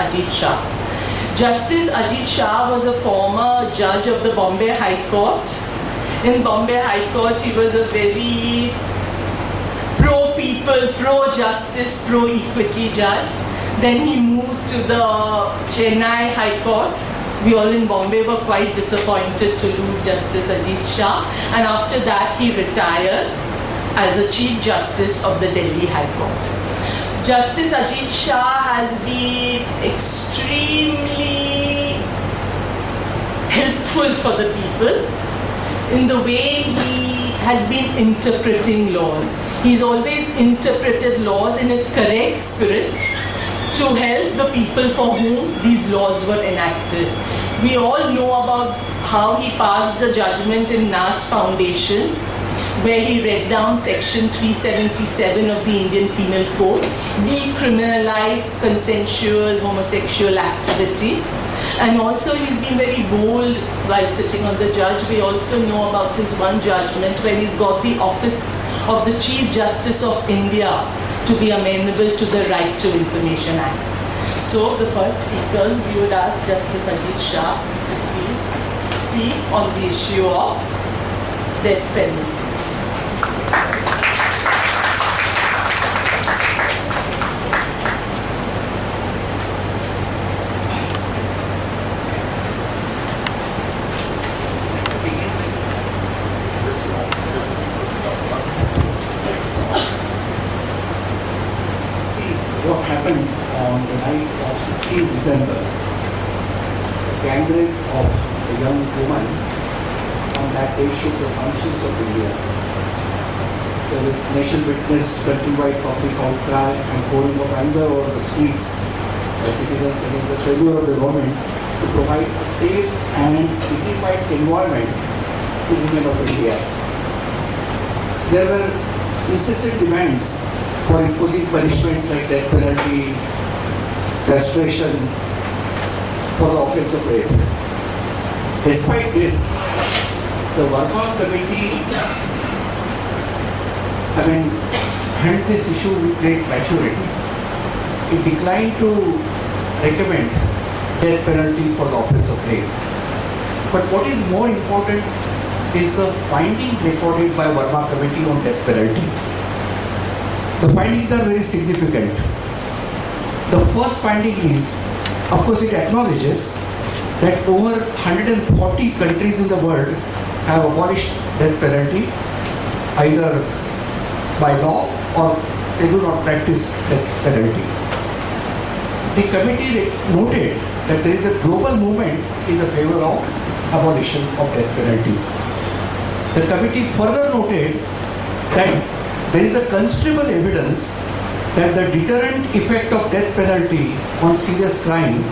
Ajit Shah. Justice Ajit Shah was a former judge of the Bombay High Court. In Bombay High Court, he was a very pro-people, pro-justice, pro-equity judge. Then he moved to the Chennai High Court. We all in Bombay were quite disappointed to lose Justice Ajit Shah. And after that, he retired as a Chief Justice of the Delhi High Court. Justice Ajit Shah has been extremely helpful for the people in the way he has been interpreting laws. He's always interpreted laws in a correct spirit to help the people for whom these laws were enacted. We all know about how he passed the judgment in Nas Foundation, where he read down section 377 of the Indian Penal Code, decriminalized consensual homosexual activity. And also he's been very bold while sitting on the judge. We also know about his one judgment when he's got the office of the Chief Justice of India to be amenable to the Right to Information Act. So the first speakers, we would ask Justice Ajit Shah to please speak on the issue of death penalty. What happened on the night of 16 December, the gang rape of a young woman on that day shook the conscience of India. The nation witnessed countrywide public outcry and pouring of anger over the streets by citizens against the failure of the government to provide a safe and dignified environment to women of India. There were incessant demands for imposing punishments like death penalty, castration for the offense of rape. Despite this, the Verma Committee handled this issue with great maturity. It declined to recommend death penalty for the offense of rape. But what is more important is the findings recorded by Verma Committee on death penalty. The findings are very significant. The first finding is, of course, it acknowledges that over 140 countries in the world have abolished death penalty, either by law or they do not practice death penalty. The committee noted that there is a global movement in the favor of abolition of death penalty. The committee further noted that there is a considerable evidence that the deterrent effect of death penalty on serious crime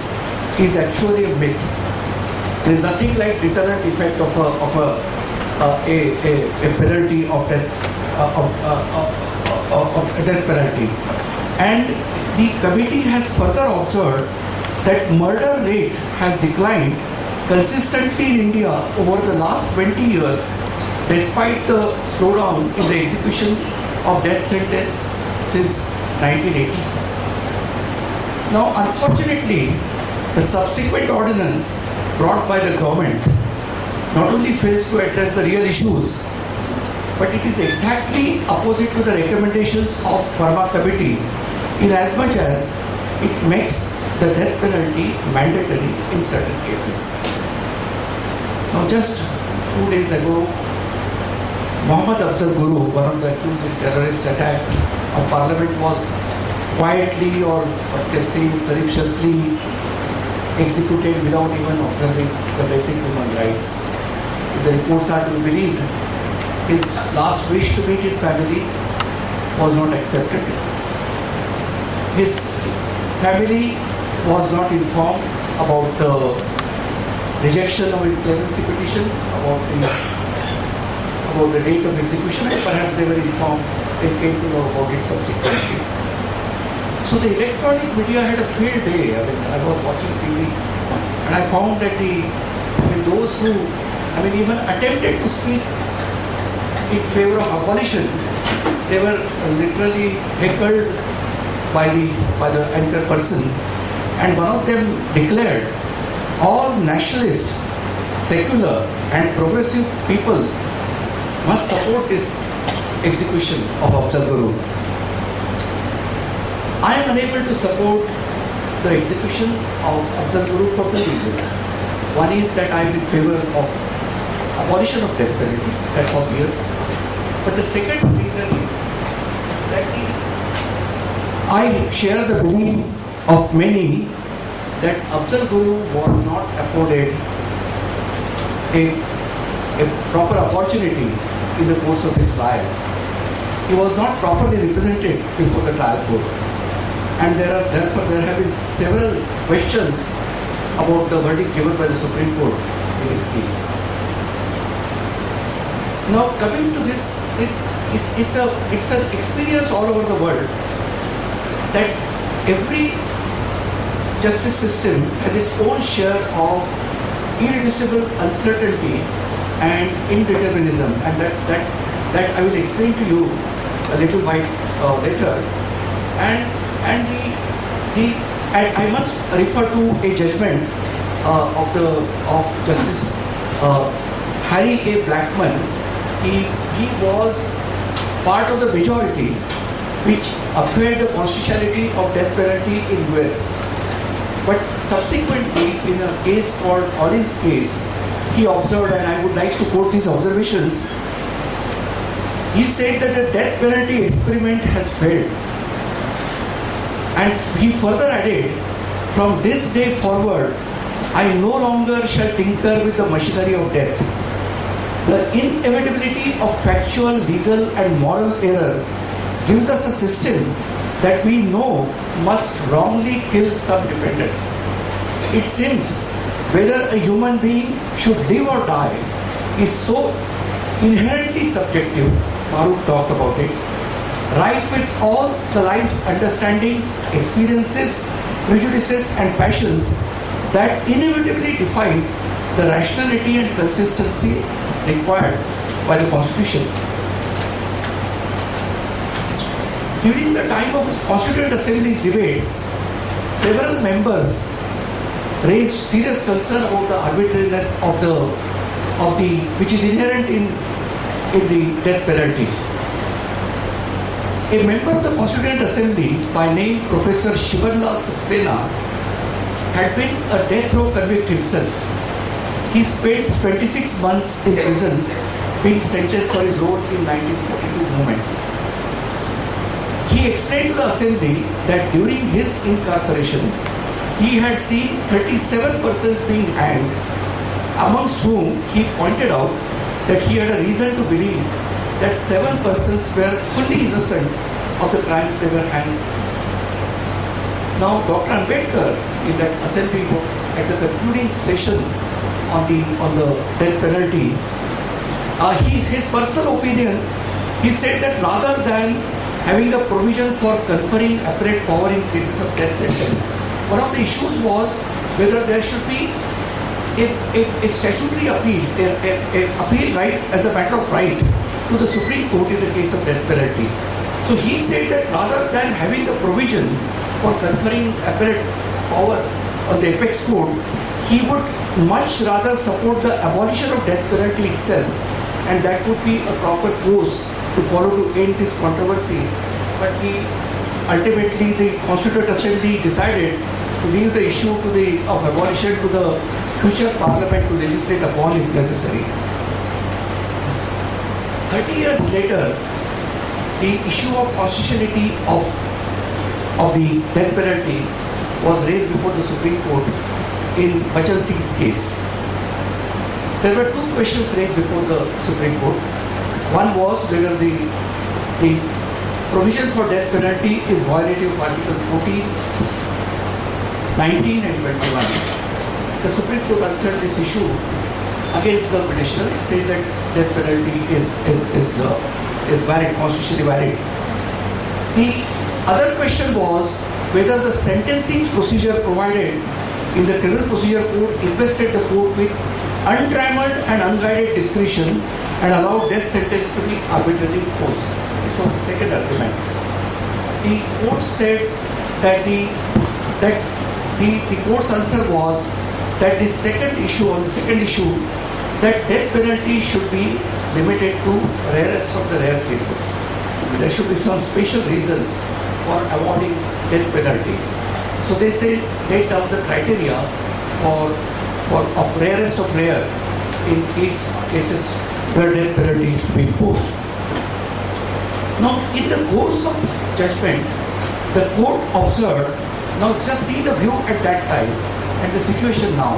is actually a myth. There is nothing like deterrent effect of a penalty of death of death penalty. And the committee has further observed that murder rate has declined consistently in India over the last 20 years, despite the slowdown in the execution of death sentence since 1980. Now, unfortunately, the subsequent ordinance brought by the government not only fails to address the real issues, but it is exactly opposite to the recommendations of Verma Committee in as much as it makes the death penalty mandatory in certain cases. Now, just 2 days ago, Mohammad Afzal Guru, one of the accused in terrorist attack on Parliament, was quietly or one can say surreptitiously executed without even observing the basic human rights. If the reports are to be believed, his last wish to meet his family was not accepted. His family was not informed about the rejection of his clemency petition, about the date of execution, and perhaps they were informed, they came to know about it subsequently. So the electronic media had a field day. I was watching TV and I found that those who even attempted to speak in favor of abolition, they were literally heckled by the anchor person and one of them declared all nationalist, secular and progressive people must support this execution of Afzal Guru. I am unable to support the execution of Afzal Guru for two reasons. One is that I am in favor of abolition of death penalty, that's obvious. But the second reason is that I share the belief of many that Afzal Guru was not afforded a proper opportunity in the course of his trial. He was not properly represented before the trial court. And therefore there have been several questions about the verdict given by the Supreme Court in this case. Now coming to this, it's an experience all over the world that every justice system has its own share of irreducible uncertainty and indeterminism, and that I will explain to you a little while later. And I must refer to a judgment of Justice Harry A. Blackmun. He was part of the majority which upheld the constitutionality of death penalty in US. But subsequently, in a case called Collins case, he observed, and I would like to quote his observations. He said that the death penalty experiment has failed. And he further added, from this day forward, I no longer shall tinker with the machinery of death. The inevitability of factual, legal and moral error gives us a system that we know must wrongly kill some defendants. It seems whether a human being should live or die is so inherently subjective, Maruf talked about it, rife with all the life's understandings, experiences, prejudices and passions that inevitably defies the rationality and consistency required by the Constitution. During the time of Constituent Assembly's debates, several members raised serious concern about the arbitrariness of the which is inherent in the death penalty. A member of the Constituent Assembly by name Professor Shivanlal Saxena had been a death row convict himself. He spent 26 months in prison being sentenced for his role in 1942 movement. He explained to the Assembly that during his incarceration, he had seen 37 persons being hanged, amongst whom he pointed out that he had a reason to believe that 7 persons were fully innocent of the crimes they were hanged. Now, Dr. Ambedkar, in that assembly, at the concluding session on the death penalty, his personal opinion, he said that rather than having a provision for conferring apparent power in cases of death sentence, one of the issues was whether there should be a statutory appeal, an appeal right as a matter of right to the Supreme Court in the case of death penalty. So he said that rather than having a provision for conferring appellate power on the apex court, he would much rather support the abolition of death penalty itself, and that would be a proper course to follow to end this controversy. But ultimately the Constituent Assembly decided to leave the issue of abolition to the future Parliament to legislate upon if necessary. 30 years later, the issue of constitutionality of the death penalty was raised before the Supreme Court in Bachchan Singh's case. There were two questions raised before the Supreme Court. One was whether the provision for death penalty is violative of Article 14, 19 and 21. The Supreme Court answered this issue against the petitioner. It said that death penalty is valid, constitutionally valid. The other question was whether the sentencing procedure provided in the Criminal Procedure Code invested the court with untrammeled and unguided discretion and allowed death sentence to be arbitrarily imposed. This was the second argument. The court said that the court's answer was that the second issue, that death penalty should be limited to rarest of the rare cases. There should be some special reasons for avoiding death penalty. So they say laid down the criteria for of rarest of rare in cases where death penalty is being imposed. Now, in the course of judgment, the court observed, now just see the view at that time and the situation now.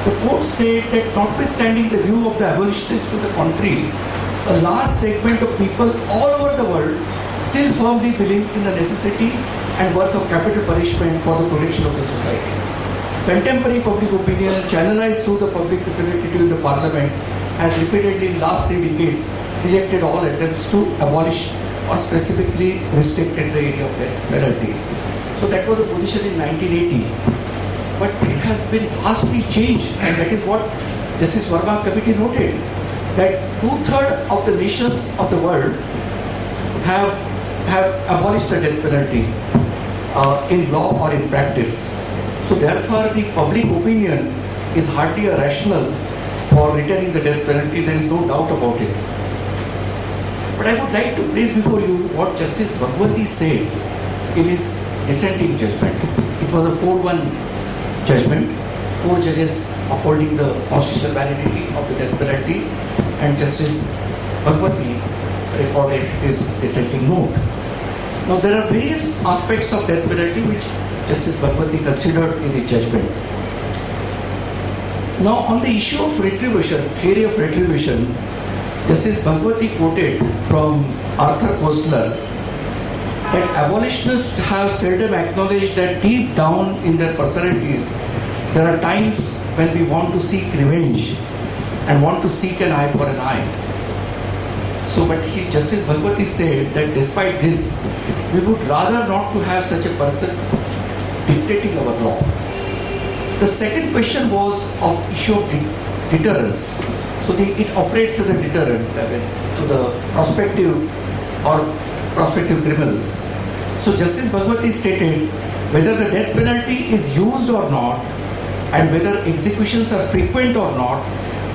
The court said that notwithstanding the view of the abolitionists to the contrary, a large segment of people all over the world still firmly believe in the necessity and worth of capital punishment for the protection of the society. Contemporary public opinion, channelized through the public representative in the parliament, has repeatedly in the last 3 decades rejected all attempts to abolish or specifically restricted the area of death penalty. So that was the position in 1980. But it has been vastly changed, and that is what Justice Verma committee noted, that 2/3 of the nations of the world have abolished the death penalty in law or in practice. So therefore the public opinion is hardly a rational for retaining the death penalty, there is no doubt about it. But I would like to place before you what Justice Bhagwati said in his dissenting judgment. It was a 4-1 judgment, 4 judges upholding the constitutional validity of the death penalty, and Justice Bhagwati recorded his dissenting note. Now there are various aspects of death penalty which Justice Bhagwati considered in his judgment. Now on the issue of retribution, theory of retribution, Justice Bhagwati quoted from Arthur Koestler that abolitionists have seldom acknowledged that deep down in their personalities there are times when we want to seek revenge and want to seek an eye for an eye. So, but Justice Bhagwati said that despite this, we would rather not to have such a person dictating our law. The second question was of issue of deterrence. So it operates as a deterrent to the prospective criminals. So Justice Bhagwati stated whether the death penalty is used or not and whether executions are frequent or not,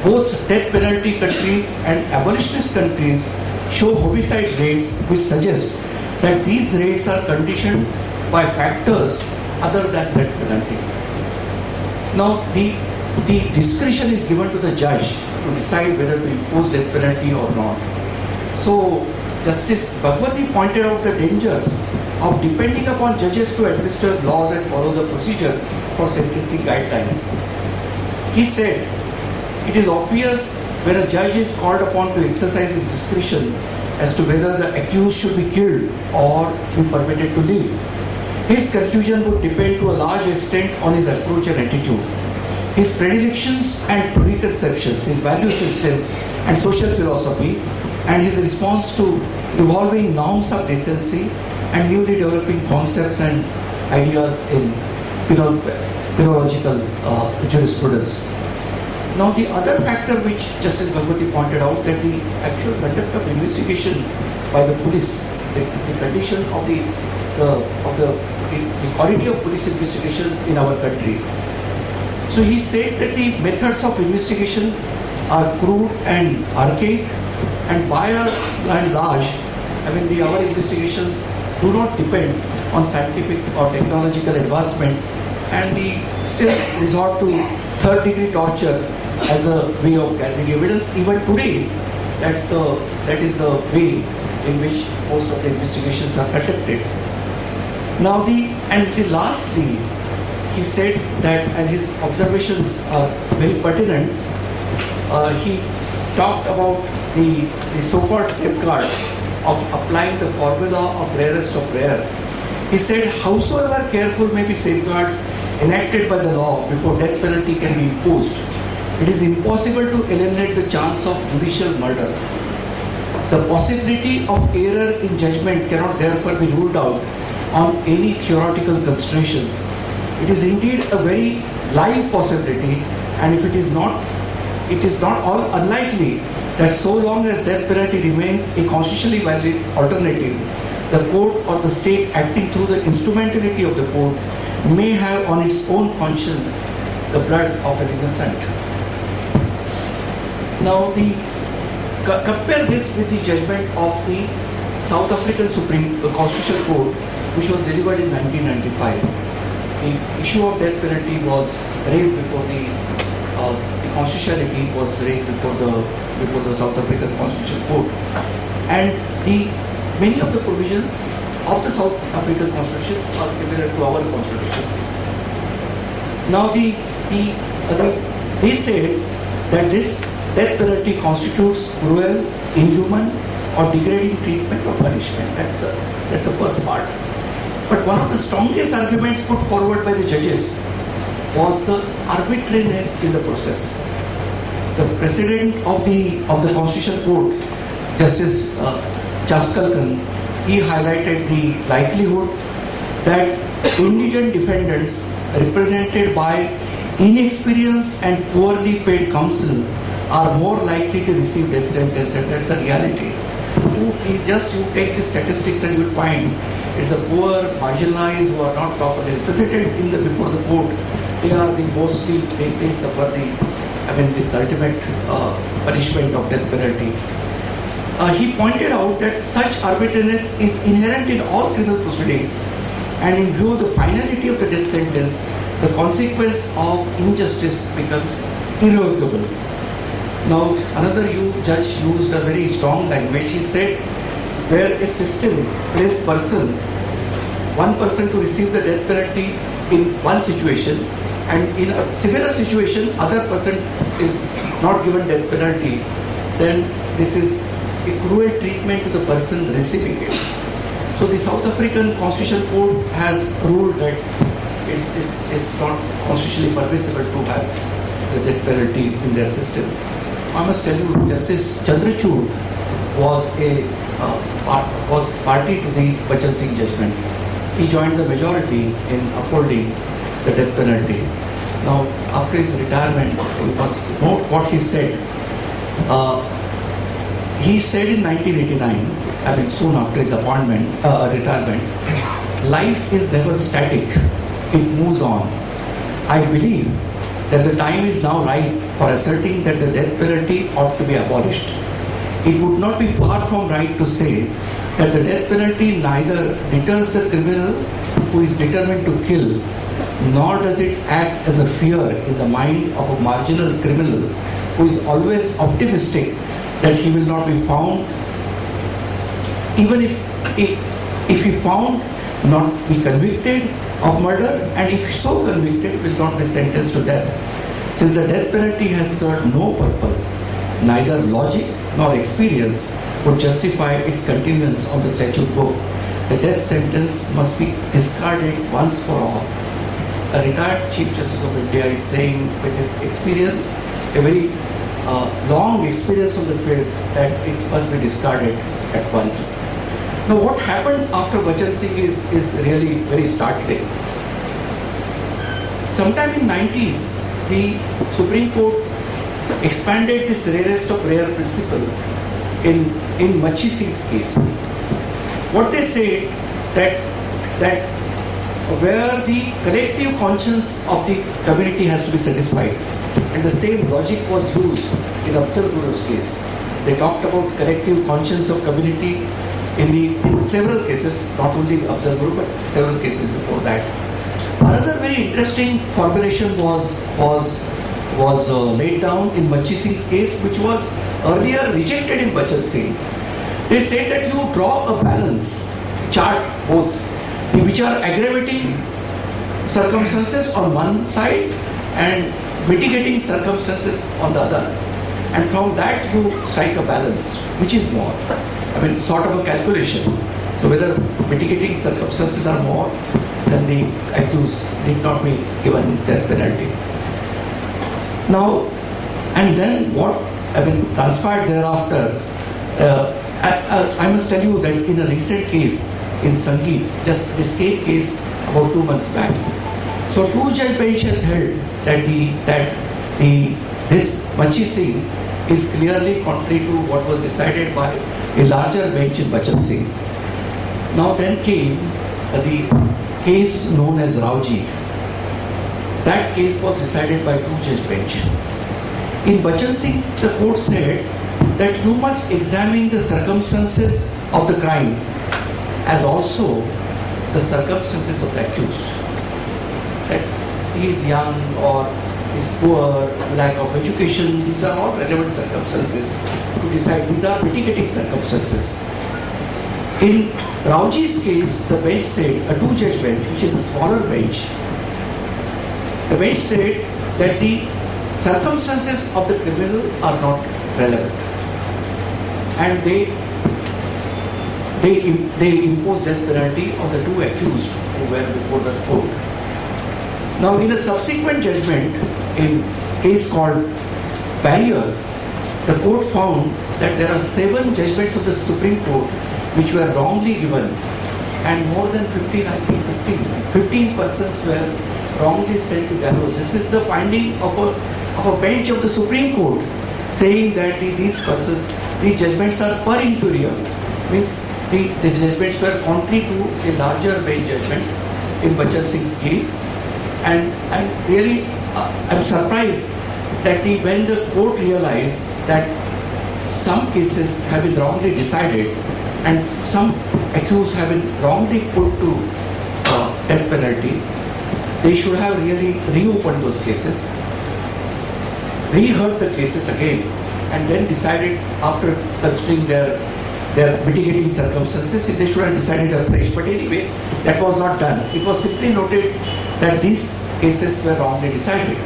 both death penalty countries and abolitionist countries show homicide rates which suggest that these rates are conditioned by factors other than death penalty. Now the discretion is given to the judge to decide whether to impose death penalty or not. So Justice Bhagwati pointed out the dangers of depending upon judges to administer laws and follow the procedures for sentencing guidelines. He said, it is obvious when a judge is called upon to exercise his discretion as to whether the accused should be killed or be permitted to live. His conclusion would depend to a large extent on his approach and attitude. His predilections and preconceptions, his value system and social philosophy, and his response to evolving norms of decency and newly developing concepts and ideas in penological jurisprudence. Now the other factor which Justice Bhagwati pointed out, that the actual conduct of investigation by the police, the condition of the quality of police investigations in our country. So he said that the methods of investigation are crude and archaic, and by and large, our investigations do not depend on scientific or technological advancements, and we still resort to third-degree torture as a way of gathering evidence. Even today, that is the way in which most of the investigations are conducted. Now lastly, he said that, and his observations are very pertinent, he talked about the so-called safeguards of applying the formula of rarest of rare. He said, howsoever careful may be safeguards enacted by the law before death penalty can be imposed, it is impossible to eliminate the chance of judicial murder. The possibility of error in judgment cannot therefore be ruled out on any theoretical considerations. It is indeed a very live possibility, and if it is not all unlikely that so long as death penalty remains a constitutionally valid alternative, the court or the state acting through the instrumentality of the court may have on its own conscience the blood of an innocent. Now, compare this with the judgment of the South African Supreme Constitutional Court, which was delivered in 1995. The issue of death penalty was raised before the constitutionality was raised before the South African Constitutional Court, and many of the provisions of the South African Constitution are similar to our Constitution. Now, they said that this death penalty constitutes cruel, inhuman, or degrading treatment or punishment. That's the first part. But one of the strongest arguments put forward by the judges was the arbitrariness in the process. The President of the Constitutional Court, Justice Chaskalkan, he highlighted the likelihood that indigent defendants represented by inexperienced and poorly paid counsel are more likely to receive death sentence, and that's a reality. You take the statistics and you will find it's a poor, marginalized, who are not properly represented before the court. They are they suffer this ultimate punishment of death penalty. He pointed out that such arbitrariness is inherent in all criminal proceedings, and in view of the finality of the death sentence, the consequence of injustice becomes irrevocable. Now, another judge used a very strong language. He said, where a system placed one person to receive the death penalty in one situation, and in a similar situation, other person is not given death penalty, then this is a cruel treatment to the person receiving it. So the South African Constitutional Court has ruled that it's not constitutionally permissible to have the death penalty in their system. I must tell you, Justice Chandrachud was party to the Bachan Singh judgment. He joined the majority in upholding the death penalty. Now, after his retirement, we must note what he said. He said in 1989, soon after his retirement, life is never static, it moves on. I believe that the time is now ripe for asserting that the death penalty ought to be abolished. It would not be far from right to say that the death penalty neither deters the criminal who is determined to kill, nor does it act as a fear in the mind of a marginal criminal who is always optimistic that he will not be found, even if he found not be convicted of murder, and if so convicted, will not be sentenced to death. Since the death penalty has served no purpose, neither logic nor experience would justify its continuance on the statute book, the death sentence must be discarded once for all. A retired Chief Justice of India is saying with his experience, a very long experience on the field, that it must be discarded at once. Now, what happened after Bachan Singh is really very startling. Sometime in 90s, the Supreme Court expanded this rarest of rare principle in Machi Singh's case. What they said that where the collective conscience of the community has to be satisfied, and the same logic was used in Afzal Guru's case. They talked about collective conscience of community in several cases, not only Afzal Guru, but several cases before that. Another very interesting formulation was laid down in Machi Singh's case, which was earlier rejected in Bachan Singh. They said that you draw a balance chart, both which are aggravating circumstances on one side and mitigating circumstances on the other, and from that you strike a balance, which is more, sort of a calculation. So whether mitigating circumstances are more, then the accused need not be given death penalty. Now, and then what transpired thereafter, I must tell you that in a recent case in Sangeet, just this case about 2 months back, so 2 judge bench has held that this Machi Singh is clearly contrary to what was decided by a larger bench in Bachan Singh. Now then came the case known as Rauji, that case was decided by two-judge bench. In Bachan Singh, the court said that you must examine the circumstances of the crime as also the circumstances of the accused. That he is young or is poor, lack of education, these are all relevant circumstances to decide. These are mitigating circumstances. In Rauji's case, the bench said, a two-judge bench, which is a smaller bench, the bench said that the circumstances of the criminal are not relevant, and they imposed death penalty on the two accused who were before the court. Now, in a subsequent judgment in case called Barrier, the court found that there are 7 judgments of the Supreme Court which were wrongly given, and more than 15 persons were wrongly sent to gallows. This is the finding of a bench of the Supreme Court, saying that these judgments are per inferior, means the judgments were contrary to a larger bench judgment in Bachan Singh's case. And really, I'm surprised that when the court realized that some cases have been wrongly decided and some accused have been wrongly put to death penalty, they should have really reopened those cases, reheard the cases again, and then decided, after considering their mitigating circumstances, if they should have decided afresh. But anyway, that was not done. It was simply noted that these cases were wrongly decided.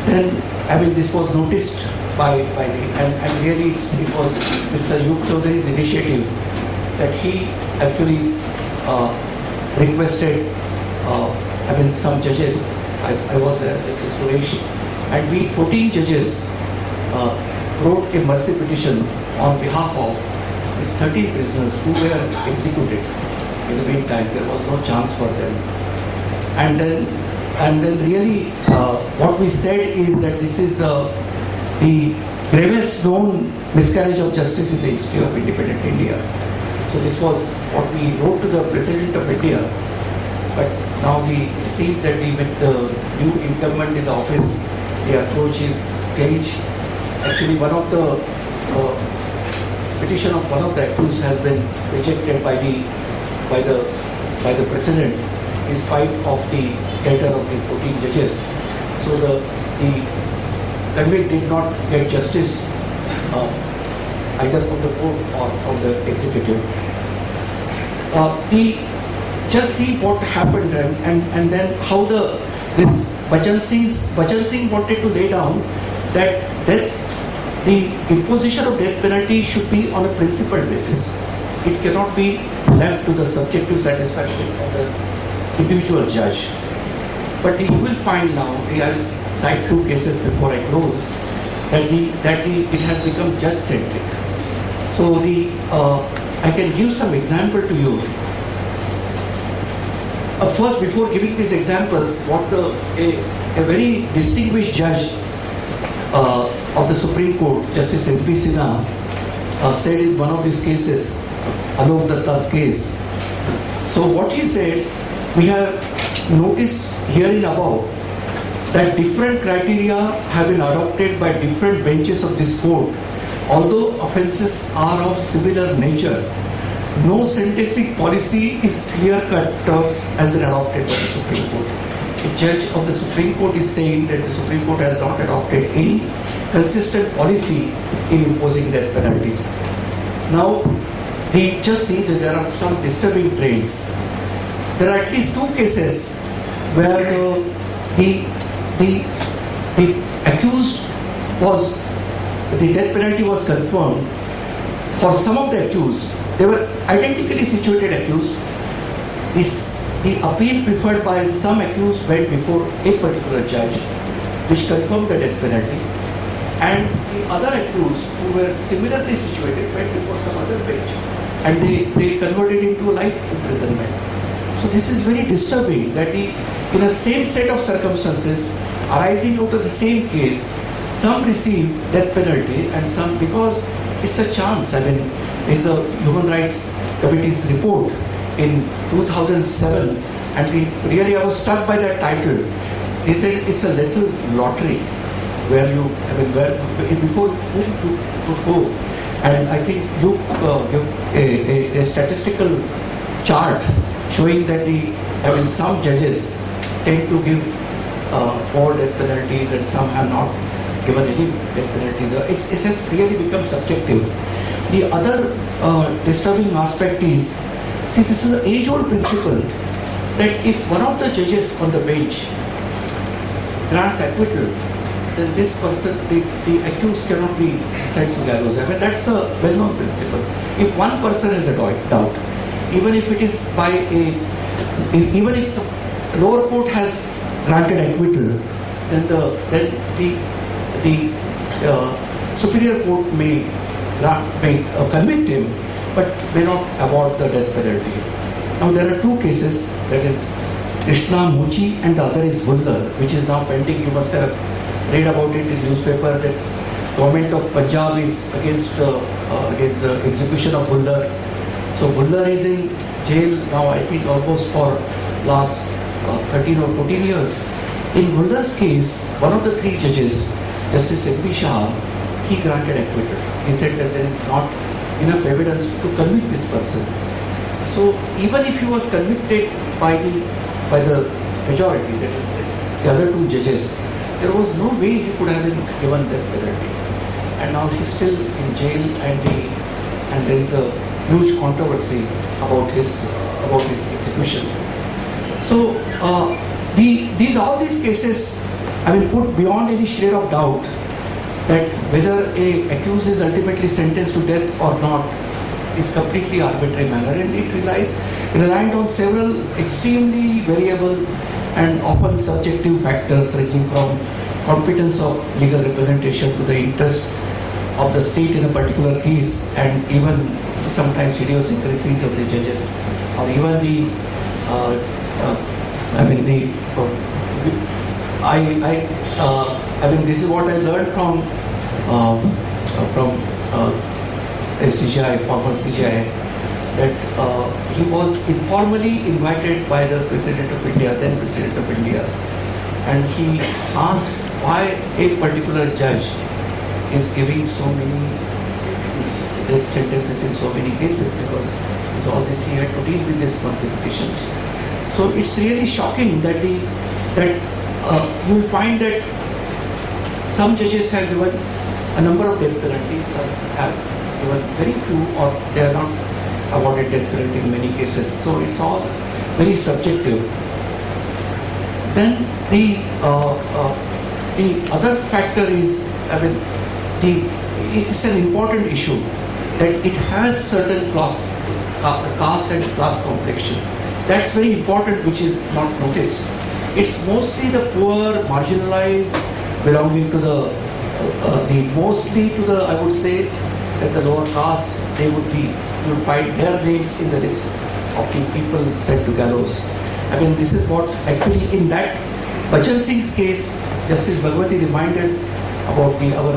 Then, this was noticed by and really it was Mr. Yug Chaudhary's initiative that he actually requested some judges. I was there, Mr. Suresh, and we 14 judges wrote a mercy petition on behalf of these 13 prisoners who were executed. In the meantime, there was no chance for them. And then really what we said is that this is the gravest known miscarriage of justice in the history of independent India. So this was what we wrote to the President of India. But now it seems that with the new incumbent in the office, the approach is changed. Actually, one of the petition of one of the accused has been rejected by the President in spite of the letter of the 14 judges. So the convict did not get justice either from the court or from the executive. Just see what happened and then how this Bachan Singh wanted to lay down that the imposition of death penalty should be on a principled basis. It cannot be left to the subjective satisfaction of the individual judge. But you will find now, I will cite 2 cases before I close, that it has become judge-centric. So I can give some example to you. First, before giving these examples, what a very distinguished judge of the Supreme Court, Justice S.B. Sinha, said in one of these cases, Alok Datta's case. So what he said, we have noticed herein above that different criteria have been adopted by different benches of this court. Although offences are of similar nature, no sentencing policy is clear-cut terms has been adopted by the Supreme Court. A judge of the Supreme Court is saying that the Supreme Court has not adopted any consistent policy in imposing death penalty. Now, we just see that there are some disturbing trends. There are at least 2 cases where the accused the death penalty was confirmed. For some of the accused, they were identically situated accused. The appeal preferred by some accused went before a particular judge, which confirmed the death penalty. And the other accused who were similarly situated went before some other bench, and they converted into life imprisonment. So this is very disturbing that in a same set of circumstances arising out of the same case, some receive death penalty and some, because it's a chance. There's a Human Rights Committee's report in 2007, and really I was struck by that title, he said it's a little lottery where you, I mean, where before whom to go. And I think you give a statistical chart showing that some judges tend to give more death penalties and some have not given any death penalties. It has really become subjective. The other disturbing aspect is, see, this is an age-old principle that if one of the judges on the bench grants acquittal, then this person, the accused cannot be sent to gallows. I mean, that's a well-known principle. If one person has a doubt, even if it is by even if the lower court has granted acquittal, then the superior court may convict him, but may not award the death penalty. Now there are two cases, that is Krishna Mochi and the other is Bhullar, which is now pending. You must have read about it in newspaper that government of Punjab is against the execution of Bhullar. So Bhullar is in jail now, I think almost for last 13 or 14 years. In Bhullar's case, one of the three judges, Justice M.P. Shah, he granted acquittal. He said that there is not enough evidence to convict this person. So even if he was convicted by the majority, that is the other two judges, there was no way he could have been given death penalty. And now he's still in jail, and there is a huge controversy about his execution. So all these cases, I mean, put beyond any shade of doubt that whether a accused is ultimately sentenced to death or not is completely arbitrary manner, and it relied on several extremely variable and often subjective factors ranging from competence of legal representation to the interest of the state in a particular case, and even sometimes idiosyncrasies of the judges, or even this is what I learned from CJI, former CJI, that he was informally invited by the President of India, then President of India, and he asked why a particular judge is giving so many death sentences in so many cases, because it's all this he had to deal with these consecutions. So it's really shocking that you will find that some judges have given a number of death penalties, some have given very few, or they are not awarded death penalty in many cases. So it's all very subjective. Then the other factor is, it's an important issue that it has certain caste and class complexion. That's very important, which is not noticed. It's mostly the poor, marginalized, belonging to I would say that the lower caste, you will find their names in the list of the people sent to gallows. I mean, this is what actually in that Bachan Singh's case, Justice Bhagwati reminded us about our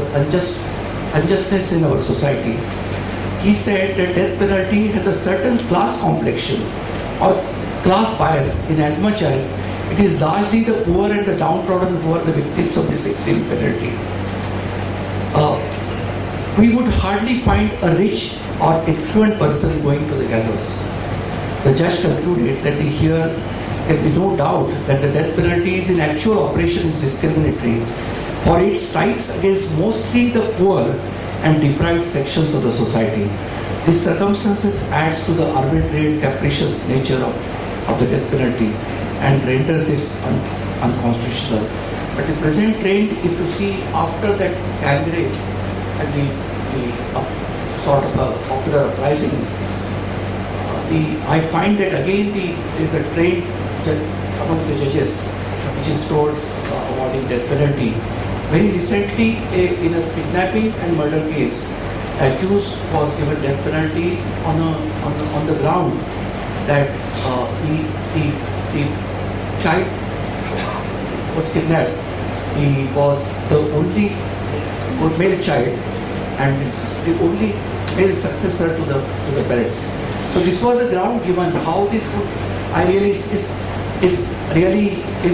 unjustness in our society. He said that death penalty has a certain class complexion or class bias, in as much as it is largely the poor and the downtrodden who are the victims of this extreme penalty. We would hardly find a rich or affluent person going to the gallows. The judge concluded that here can be no doubt that the death penalty is in actual operation is discriminatory, for it strikes against mostly the poor and deprived sections of the society. This circumstances adds to the arbitrary and capricious nature of the death penalty and renders it unconstitutional. But the present trend, if you see after that Cangre and the sort of a popular uprising, I find that again there is a trend amongst the judges which is towards awarding death penalty. Very recently, in a kidnapping and murder case, accused was given death penalty on the ground that the child was kidnapped. He was the only male child and is the only male successor to the parents. So this was a ground given. How this would, I really is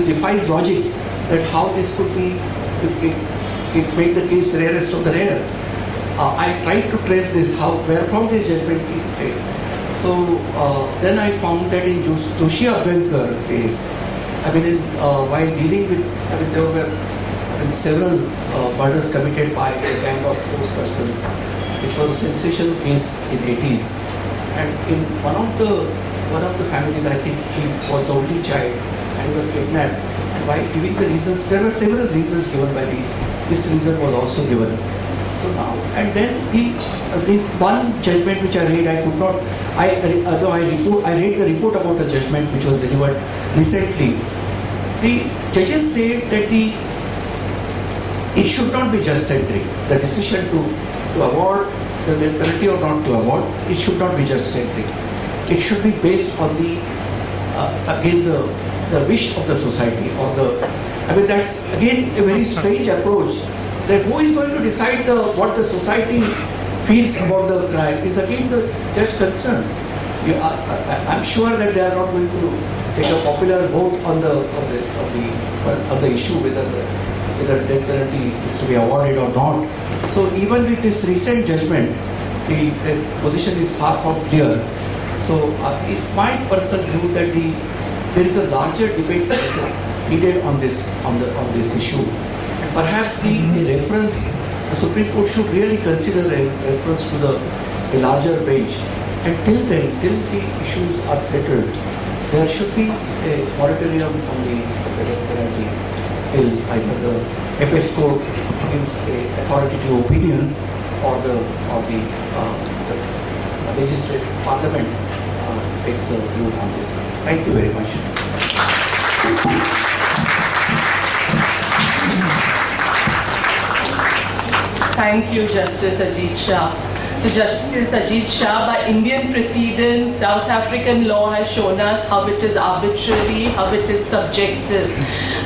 defies logic that how this could be, it make the case rarest of the rare. I tried to trace this, where from this judgment came. So then I found that in Joshi Abdulkar case, while dealing with, there were several murders committed by a gang of 4 persons. This was a sensational case in 80s, and in one of the families, I think he was the only child and he was kidnapped. And by giving the reasons, there were several reasons given by this reason was also given. So now, and then the one judgment which I read, I read the report about the judgment which was delivered recently. The judges said that it should not be just-centric. The decision to award the penalty or not to award, it should not be just-centric. It should be based on the wish of the society, that's again a very strange approach. That who is going to decide what the society feels about the crime is again the judge concerned. I'm sure that they are not going to take a popular vote on the issue whether death penalty is to be awarded or not. So even with this recent judgment, the position is far from clear. So it's my personal view that there is a larger debate needed on this issue. And perhaps the Supreme Court should really consider a reference to the larger bench. And till then, till the issues are settled, there should be a moratorium on the death penalty till either the apex court gives a authoritative opinion or the legislative parliament takes a view on this. Thank you very much. Thank you, Justice Ajit Shah. So Justice Ajit Shah, by Indian precedent, South African law has shown us how it is arbitrary, how it is subjective,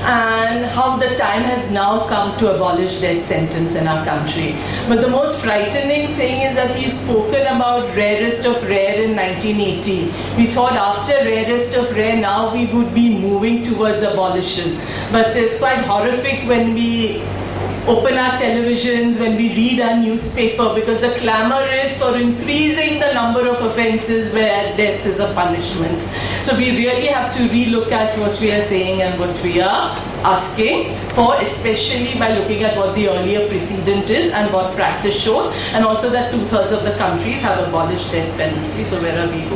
and how the time has now come to abolish death sentence in our country. But the most frightening thing is that he's spoken about rarest of rare in 1980. We thought after rarest of rare, now we would be moving towards abolition. But it's quite horrific when we open our televisions, when we read our newspaper, because the clamor is for increasing the number of offences where death is a punishment. So we really have to relook at what we are saying and what we are asking for, especially by looking at what the earlier precedent is and what practice shows, and also that 2/3 of the countries have abolished death penalty. So where are we going?